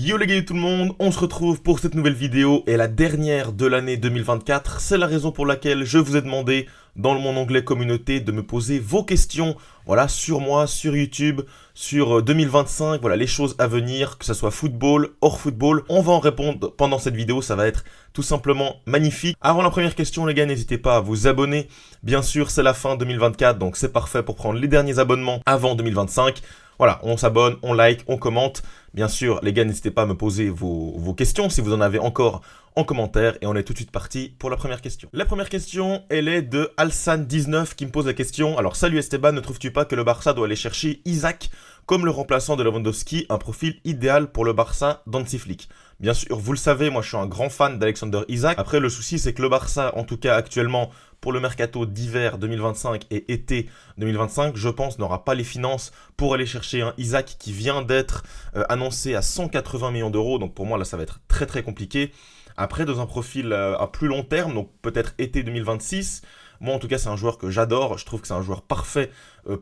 Yo les gars tout le monde, on se retrouve pour cette nouvelle vidéo et la dernière de l'année 2024. C'est la raison pour laquelle je vous ai demandé dans mon onglet communauté de me poser vos questions, voilà, sur moi, sur YouTube, sur 2025, voilà, les choses à venir, que ce soit football, hors football. On va en répondre pendant cette vidéo, ça va être tout simplement magnifique. Avant la première question les gars, n'hésitez pas à vous abonner. Bien sûr, c'est la fin 2024, donc c'est parfait pour prendre les derniers abonnements avant 2025. Voilà, on s'abonne, on like, on commente. Bien sûr, les gars, n'hésitez pas à me poser vos questions si vous en avez encore en commentaire. Et on est tout de suite parti pour la première question. La première question, elle est de Alsan19 qui me pose la question. Alors, salut Esteban, ne trouves-tu pas que le Barça doit aller chercher Isaac comme le remplaçant de Lewandowski, un profil idéal pour le Barça d'Hansi Flick? Bien sûr, vous le savez, moi je suis un grand fan d'Alexander Isaac. Après, le souci, c'est que le Barça, en tout cas actuellement, pour le mercato d'hiver 2025 et été 2025, je pense, n'aura pas les finances pour aller chercher un Isaac qui vient d'être annoncé à 180 millions d'euros. Donc pour moi, là, ça va être très très compliqué. Après, dans un profil à plus long terme, donc peut-être été 2026, moi, en tout cas, c'est un joueur que j'adore. Je trouve que c'est un joueur parfait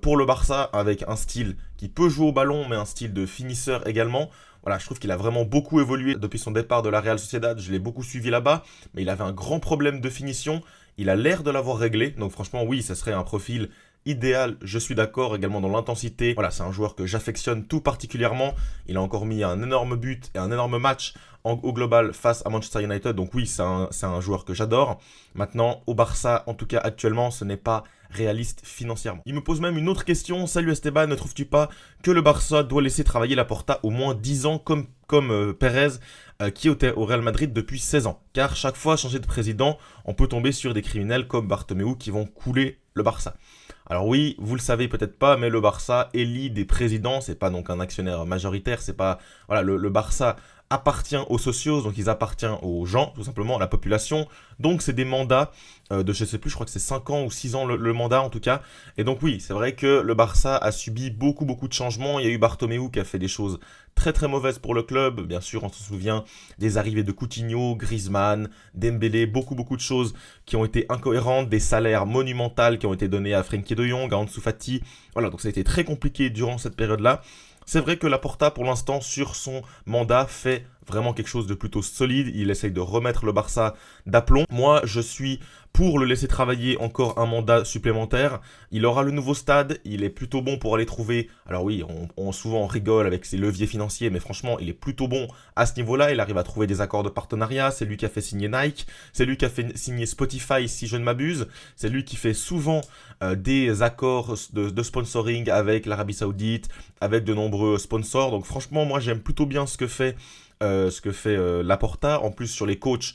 pour le Barça, avec un style qui peut jouer au ballon, mais un style de finisseur également. Voilà, je trouve qu'il a vraiment beaucoup évolué depuis son départ de la Real Sociedad. Je l'ai beaucoup suivi là-bas, mais il avait un grand problème de finition. Il a l'air de l'avoir réglé. Donc franchement, oui, ça serait un profil idéal, je suis d'accord, également dans l'intensité. Voilà, c'est un joueur que j'affectionne tout particulièrement. Il a encore mis un énorme but et un énorme match au global face à Manchester United. Donc oui, c'est un joueur que j'adore. Maintenant, au Barça, en tout cas actuellement, ce n'est pas réaliste financièrement. Il me pose même une autre question. Salut Esteban, ne trouves-tu pas que le Barça doit laisser travailler Laporta au moins 10 ans comme Pérez qui était au Real Madrid depuis 16 ans? Car chaque fois, changer de président, on peut tomber sur des criminels comme Bartomeu qui vont couler le Barça. Alors oui, vous le savez peut-être pas, mais le Barça élit des présidents, c'est pas donc un actionnaire majoritaire, c'est pas... Voilà, le Barça appartient aux socios, donc ils appartiennent aux gens, tout simplement, à la population. Donc c'est des mandats de, je sais plus, je crois que c'est 5 ans ou 6 ans le mandat en tout cas. Et donc oui, c'est vrai que le Barça a subi beaucoup de changements. Il y a eu Bartomeu qui a fait des choses très très mauvaises pour le club. Bien sûr, on se souvient des arrivées de Coutinho, Griezmann, Dembélé, beaucoup de choses qui ont été incohérentes, des salaires monumentaux qui ont été donnés à Frenkie de Jong, à Ansu Fati. Voilà, donc ça a été très compliqué durant cette période-là. C'est vrai que Laporta, pour l'instant, sur son mandat, fait vraiment quelque chose de plutôt solide. Il essaye de remettre le Barça d'aplomb. Moi, je suis pour le laisser travailler encore un mandat supplémentaire. Il aura le nouveau stade. Il est plutôt bon pour aller trouver... Alors oui, souvent on rigole avec ses leviers financiers, mais franchement, il est plutôt bon à ce niveau-là. Il arrive à trouver des accords de partenariat. C'est lui qui a fait signer Nike. C'est lui qui a fait signer Spotify, si je ne m'abuse. C'est lui qui fait souvent des accords de sponsoring avec l'Arabie Saoudite, avec de nombreux sponsors. Donc franchement, moi, j'aime plutôt bien ce que fait Laporta. En plus, sur les coachs,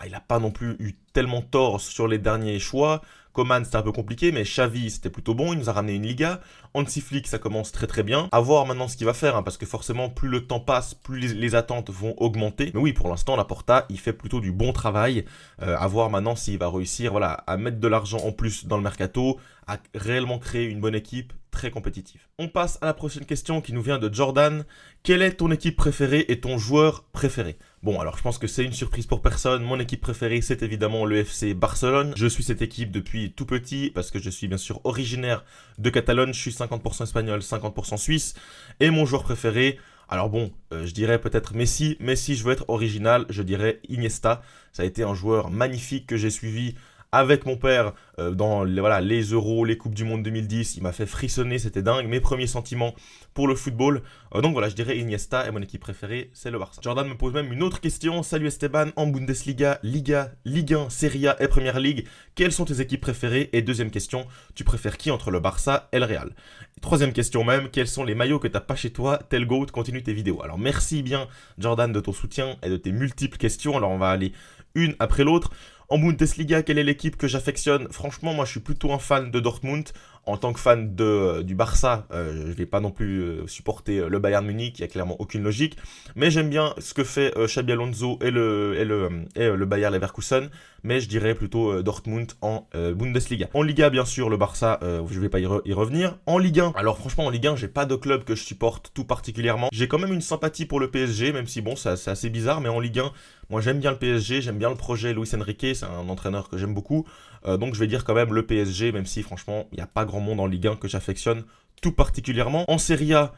il n'a pas non plus eu tellement tort sur les derniers choix. Coman, c'était un peu compliqué, mais Xavi, c'était plutôt bon. Il nous a ramené une Liga. Hansi Flick, ça commence très très bien. À voir maintenant ce qu'il va faire, parce que forcément, plus le temps passe, plus les attentes vont augmenter. Mais oui, pour l'instant, Laporta, il fait plutôt du bon travail. À voir maintenant s'il va réussir, voilà, à mettre de l'argent en plus dans le mercato, à réellement créer une bonne équipe très compétitive. On passe à la prochaine question qui nous vient de Jordan. Quelle est ton équipe préférée et ton joueur préféré? Bon, alors je pense que c'est une surprise pour personne. Mon équipe préférée, c'est évidemment le FC Barcelone. Je suis cette équipe depuis tout petit parce que je suis bien sûr originaire de Catalogne. Je suis 50% espagnol, 50% suisse. Et mon joueur préféré, alors bon, je dirais peut-être Messi, mais si je veux être original, je dirais Iniesta. Ça a été un joueur magnifique que j'ai suivi avec mon père dans les Euros, les Coupes du Monde 2010. Il m'a fait frissonner, c'était dingue. Mes premiers sentiments pour le football. Donc voilà, je dirais Iniesta et mon équipe préférée, c'est le Barça. Jordan me pose même une autre question. Salut Esteban, en Bundesliga, Liga, Ligue 1, Serie A et Première Ligue, quelles sont tes équipes préférées? Et deuxième question, tu préfères qui entre le Barça et le Real? Et troisième question même, quels sont les maillots que t'as pas chez toi? Tel GOAT, continue tes vidéos. Alors merci bien Jordan de ton soutien et de tes multiples questions. Alors on va aller une après l'autre. En Bundesliga, quelle est l'équipe que j'affectionne? Franchement, moi, je suis plutôt un fan de Dortmund. En tant que fan du Barça, je ne vais pas non plus supporter le Bayern Munich, il n'y a clairement aucune logique. Mais j'aime bien ce que fait Xabi Alonso et le Bayer Leverkusen. Mais je dirais plutôt Dortmund en Bundesliga. En Liga, bien sûr, le Barça, je ne vais pas y revenir. En Ligue 1, alors franchement, en Ligue 1, j'ai pas de club que je supporte tout particulièrement. J'ai quand même une sympathie pour le PSG, même si bon, c'est assez bizarre. Mais en Ligue 1, moi j'aime bien le PSG, j'aime bien le projet Luis Enrique, c'est un entraîneur que j'aime beaucoup. Donc je vais dire quand même le PSG, même si franchement, il n'y a pas grand monde en Ligue 1 que j'affectionne tout particulièrement. En Serie A,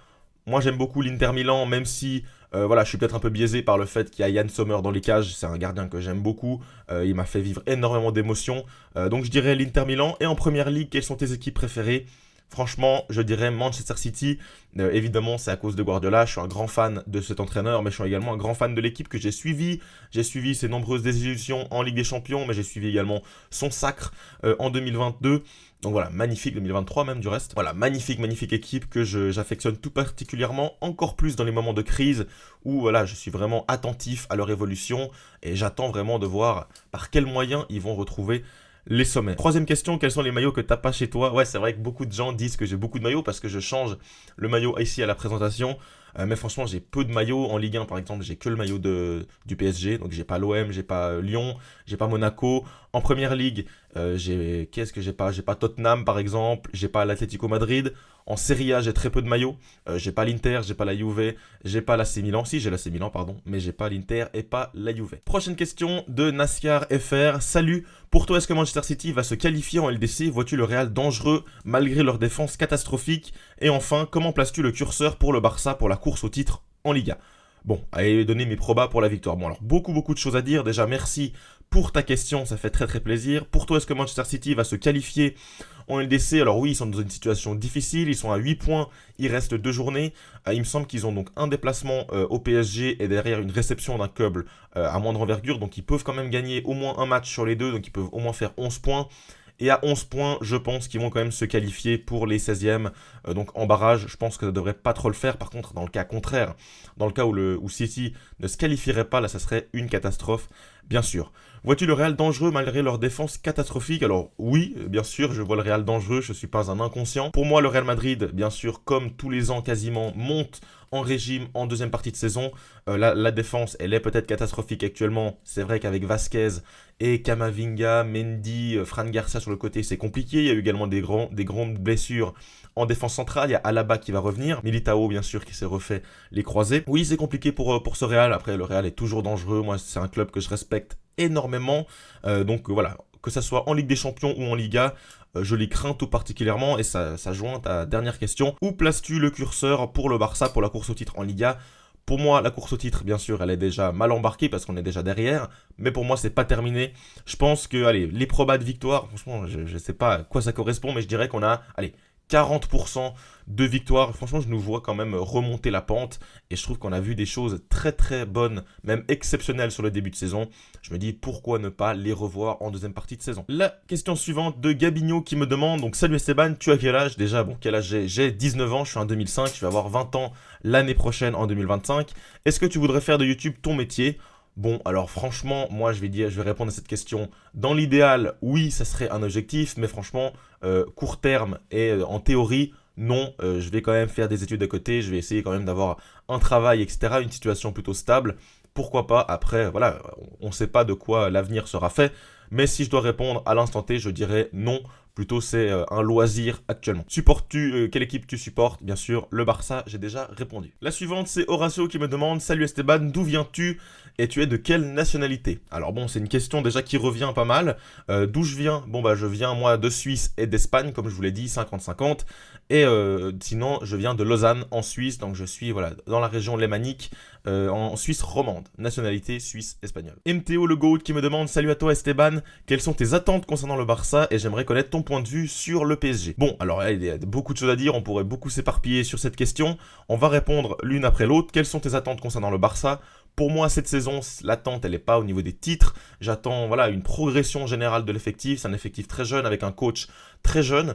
moi j'aime beaucoup l'Inter Milan, même si Voilà, je suis peut-être un peu biaisé par le fait qu'il y a Yann Sommer dans les cages, c'est un gardien que j'aime beaucoup, il m'a fait vivre énormément d'émotions, donc je dirais l'Inter Milan. Et en première ligue, quelles sont tes équipes préférées? Franchement, je dirais Manchester City. Évidemment, c'est à cause de Guardiola. Je suis un grand fan de cet entraîneur, mais je suis également un grand fan de l'équipe que j'ai suivie. J'ai suivi ses nombreuses désillusions en Ligue des Champions, mais j'ai suivi également son sacre en 2022. Donc voilà, magnifique 2023 même du reste. Voilà, magnifique équipe que j'affectionne tout particulièrement, encore plus dans les moments de crise où voilà, je suis vraiment attentif à leur évolution et j'attends vraiment de voir par quels moyens ils vont retrouver les sommets. Troisième question, quels sont les maillots que t'as pas chez toi? Ouais, c'est vrai que beaucoup de gens disent que j'ai beaucoup de maillots parce que je change le maillot ici à la présentation. Mais franchement, j'ai peu de maillots. En Ligue 1, par exemple, j'ai que le maillot du PSG. Donc, j'ai pas l'OM, j'ai pas Lyon, j'ai pas Monaco. En Première Ligue, qu'est-ce que j'ai pas? J'ai pas Tottenham, par exemple. J'ai pas l'Atlético Madrid. En Serie A, j'ai très peu de maillots. J'ai pas l'Inter, j'ai pas la Juve, j'ai pas l'AC Milan. Si, j'ai l'AC Milan, pardon. Mais j'ai pas l'Inter et pas la Juve. Prochaine question de Nascar FR. Salut. Pour toi, est-ce que Manchester City va se qualifier en LDC? Vois-tu le Real dangereux malgré leur défense catastrophique? Et enfin, comment places-tu le curseur pour le Barça pour la course au titre en Liga? Bon, allez donner mes probas pour la victoire. Bon alors, beaucoup de choses à dire. Déjà, merci pour ta question, ça fait très plaisir. Pour toi, est-ce que Manchester City va se qualifier en LDC? Alors oui, ils sont dans une situation difficile, ils sont à 8 points, il reste 2 journées. Il me semble qu'ils ont donc un déplacement au PSG et derrière une réception d'un club à moindre envergure. Donc ils peuvent quand même gagner au moins un match sur les deux, donc ils peuvent au moins faire 11 points. Et à 11 points, je pense qu'ils vont quand même se qualifier pour les 16e. Donc en barrage, je pense que ça ne devrait pas trop le faire. Par contre, dans le cas contraire, dans le cas où City ne se qualifierait pas, là, ça serait une catastrophe, bien sûr. Vois-tu le Real dangereux malgré leur défense catastrophique? Alors oui, bien sûr, je vois le Real dangereux, je ne suis pas un inconscient. Pour moi, le Real Madrid, bien sûr, comme tous les ans quasiment, monte en régime en deuxième partie de saison. La défense, elle est peut-être catastrophique actuellement. C'est vrai qu'avec Vasquez et Camavinga, Mendy, Fran Garcia sur le côté, c'est compliqué. Il y a eu également des grandes blessures en défense centrale. Il y a Alaba qui va revenir. Militao, bien sûr, qui s'est refait les croisés. Oui, c'est compliqué pour ce Real. Après, le Real est toujours dangereux. Moi, c'est un club que je respecte énormément. Donc voilà, que ça soit en Ligue des Champions ou en Liga, je les crains tout particulièrement. Et ça joint ta dernière question. Où places-tu le curseur pour le Barça pour la course au titre en Liga? Pour moi, la course au titre, bien sûr, elle est déjà mal embarquée parce qu'on est déjà derrière. Mais pour moi, c'est pas terminé. Je pense que, allez, les probas de victoire, franchement, je sais pas à quoi ça correspond, mais je dirais qu'on a, allez, 40% de victoire. Franchement, je nous vois quand même remonter la pente et je trouve qu'on a vu des choses très bonnes, même exceptionnelles sur le début de saison. Je me dis pourquoi ne pas les revoir en deuxième partie de saison. La question suivante de Gabigno qui me demande, donc salut Esteban, tu as quel âge? Déjà, bon, quel âge j'ai? J'ai 19 ans, je suis en 2005, je vais avoir 20 ans l'année prochaine en 2025. Est-ce que tu voudrais faire de YouTube ton métier? Bon, alors franchement, moi je vais répondre à cette question. Dans l'idéal, oui, ça serait un objectif, mais franchement, court terme et en théorie, non. Je vais quand même faire des études à côté, je vais essayer quand même d'avoir un travail, etc., une situation plutôt stable. Pourquoi pas? Après, voilà, on ne sait pas de quoi l'avenir sera fait, mais si je dois répondre à l'instant T, je dirais non. Plutôt, c'est un loisir actuellement. Supportes-tu, quelle équipe tu supportes? Bien sûr, le Barça, j'ai déjà répondu. La suivante, c'est Horacio qui me demande, salut Esteban, d'où viens-tu et tu es de quelle nationalité? Alors bon, c'est une question déjà qui revient pas mal. D'où je viens? Bon bah je viens moi de Suisse et d'Espagne, comme je vous l'ai dit, 50-50. Et sinon, je viens de Lausanne en Suisse, donc je suis voilà dans la région lémanique, en Suisse romande, nationalité suisse-espagnole. MTO le GOAT qui me demande, salut à toi Esteban, quelles sont tes attentes concernant le Barça et j'aimerais connaître ton point de vue sur le PSG. Bon, alors il y a beaucoup de choses à dire, on pourrait beaucoup s'éparpiller sur cette question. On va répondre l'une après l'autre. Quelles sont tes attentes concernant le Barça? Pour moi, cette saison, l'attente, elle n'est pas au niveau des titres. J'attends voilà, une progression générale de l'effectif. C'est un effectif très jeune avec un coach très jeune,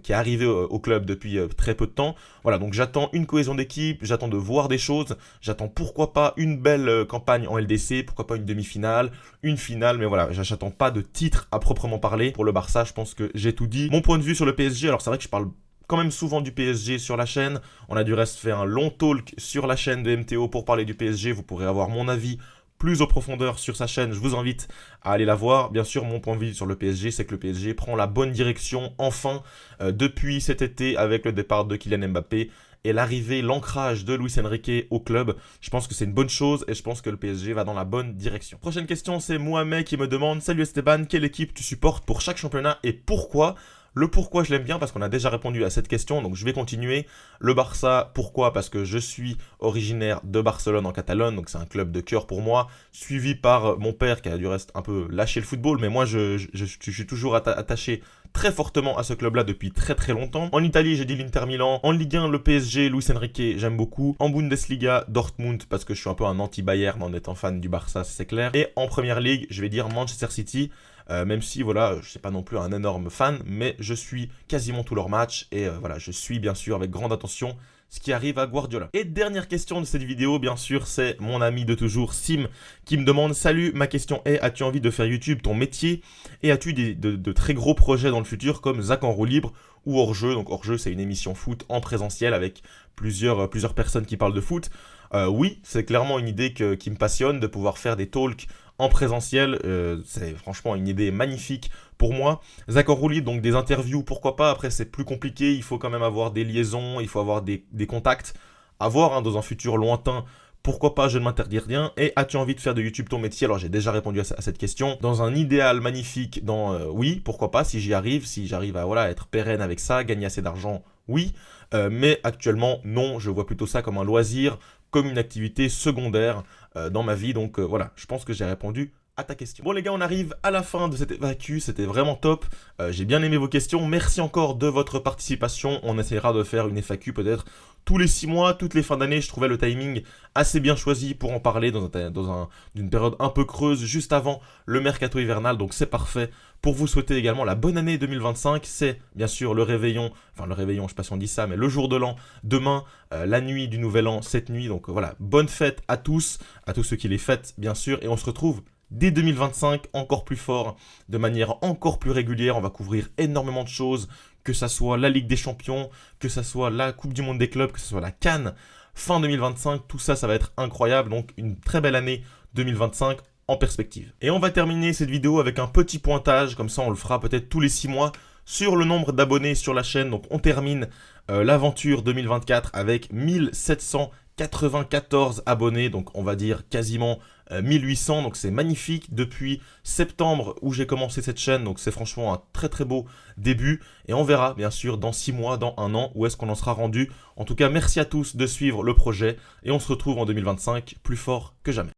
qui est arrivé au club depuis très peu de temps. Voilà, donc j'attends une cohésion d'équipe, j'attends de voir des choses. J'attends pourquoi pas une belle campagne en LDC, pourquoi pas une demi-finale, une finale. Mais voilà, j'attends pas de titre à proprement parler. Pour le Barça, je pense que j'ai tout dit. Mon point de vue sur le PSG, alors c'est vrai que je parle quand même souvent du PSG sur la chaîne. On a du reste fait un long talk sur la chaîne de MTO pour parler du PSG. Vous pourrez avoir mon avis plus en profondeur sur sa chaîne. Je vous invite à aller la voir. Bien sûr, mon point de vue sur le PSG, c'est que le PSG prend la bonne direction enfin depuis cet été avec le départ de Kylian Mbappé et l'arrivée, l'ancrage de Luis Enrique au club. Je pense que c'est une bonne chose et je pense que le PSG va dans la bonne direction. Prochaine question, c'est Mohamed qui me demande, salut Esteban, quelle équipe tu supportes pour chaque championnat et pourquoi? Le pourquoi je l'aime bien, parce qu'on a déjà répondu à cette question, donc je vais continuer. Le Barça, pourquoi? Parce que je suis originaire de Barcelone en Catalogne, donc c'est un club de cœur pour moi, suivi par mon père qui a du reste un peu lâché le football, mais moi je suis toujours attaché très fortement à ce club-là depuis très très longtemps. En Italie, j'ai dit l'Inter Milan. En Ligue 1, le PSG, Luis Enrique, j'aime beaucoup. En Bundesliga, Dortmund, parce que je suis un peu un anti-Bayern en étant fan du Barça, c'est clair. Et en Première Ligue, je vais dire Manchester City. Même si, voilà, je ne suis pas non plus un énorme fan, mais je suis quasiment tous leurs matchs. Et voilà, je suis bien sûr avec grande attention ce qui arrive à Guardiola. Et dernière question de cette vidéo, bien sûr, c'est mon ami de toujours, Sim, qui me demande: salut, ma question est, as-tu envie de faire YouTube ton métier? Et as-tu de très gros projets dans le futur comme Zach en roue libre ou Hors-jeu? Donc Hors-jeu, c'est une émission foot en présentiel avec plusieurs personnes qui parlent de foot. Oui, c'est clairement une idée qui me passionne, de pouvoir faire des talks en présentiel. C'est franchement une idée magnifique pour moi. Zach en roue libre, donc des interviews, pourquoi pas. Après, c'est plus compliqué, il faut quand même avoir des liaisons, il faut avoir des contacts à voir hein, dans un futur lointain. Pourquoi pas, je ne m'interdis rien. Et as-tu envie de faire de YouTube ton métier? Alors j'ai déjà répondu à cette question. Dans un idéal magnifique, oui, pourquoi pas, si j'arrive à voilà, être pérenne avec ça, gagner assez d'argent, oui. Mais actuellement, non, je vois plutôt ça comme un loisir, comme une activité secondaire dans ma vie. Donc voilà, je pense que j'ai répondu à ta question. Bon les gars, on arrive à la fin de cette FAQ, c'était vraiment top. J'ai bien aimé vos questions, merci encore de votre participation. On essaiera de faire une FAQ peut-être tous les 6 mois, toutes les fins d'année. Je trouvais le timing assez bien choisi pour en parler dans une période un peu creuse, juste avant le mercato hivernal, donc c'est parfait. Pour vous souhaiter également la bonne année 2025, c'est bien sûr le réveillon, je sais pas si on dit ça, mais le jour de l'an, demain, la nuit du nouvel an, cette nuit, donc voilà, bonne fête à tous ceux qui les fêtent bien sûr, et on se retrouve dès 2025, encore plus fort, de manière encore plus régulière. On va couvrir énormément de choses, que ça soit la Ligue des Champions, que ça soit la Coupe du Monde des clubs, que ce soit la CAN. Fin 2025, tout ça, ça va être incroyable. Donc une très belle année 2025 en perspective. Et on va terminer cette vidéo avec un petit pointage, comme ça on le fera peut-être tous les 6 mois, sur le nombre d'abonnés sur la chaîne. Donc on termine l'aventure 2024 avec 1794 abonnés, donc on va dire quasiment 1800, donc c'est magnifique depuis septembre où j'ai commencé cette chaîne, donc c'est franchement un très très beau début, et on verra bien sûr dans 6 mois, dans 1 an, où est-ce qu'on en sera rendu. En tout cas, merci à tous de suivre le projet, et on se retrouve en 2025 plus fort que jamais.